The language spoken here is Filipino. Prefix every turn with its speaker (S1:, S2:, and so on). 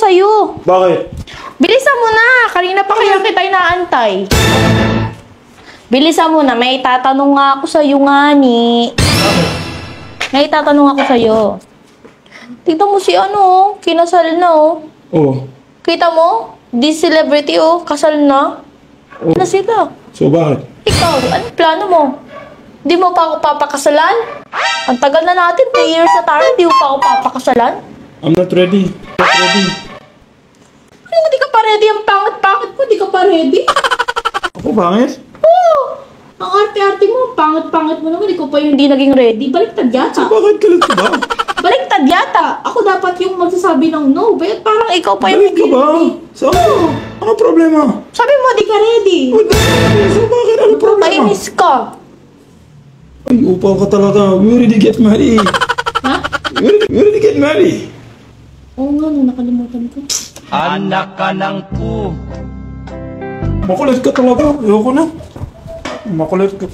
S1: sa'yo.
S2: Bakit?
S1: Bilisan mo na. Kanina pa kaya kita inaantay. Bilisan mo na. May tatanong nga ako sa'yo nga ni. May tatanong ako sa'yo. Tignan mo si ano, kinasal na oh.
S2: Oh.
S1: Kita mo? This celebrity oh, kasal na.
S2: Oh.
S1: Na sila.
S2: So bakit?
S1: Ikaw, anong plano mo? Di mo pa ako papakasalan? Ang tagal na natin, 3 years na tayo, di mo pa ako papakasalan?
S2: I'm not ready. Not ready.
S1: Ano di ka pa ready? Ang pangit-pangit mo, di ka pa ready?
S2: Ako bangit?
S1: Oo! Ang arte-arte mo, ang pangit-pangit mo naman, ikaw pa yung hindi naging ready. Baliktad yata.
S2: Bakit galit ka ba?
S1: Baliktad yata. Ako dapat yung magsasabi ng no. Ba't parang ikaw pa yung
S2: Galit ka
S1: hindi
S2: ba?
S1: ready?
S2: So, ano problema?
S1: Sabi mo, di ka ready.
S2: So bakit? Ano problema?
S1: Kainis ka.
S2: Ay, upaw ka talaga. We already get married.
S1: Ha?
S2: We already get married.
S1: Oo nga, no, nakalimutan ko.
S3: Anak ka ng pu.
S2: Makulit ka talaga. Ayoko na. Makulit ka.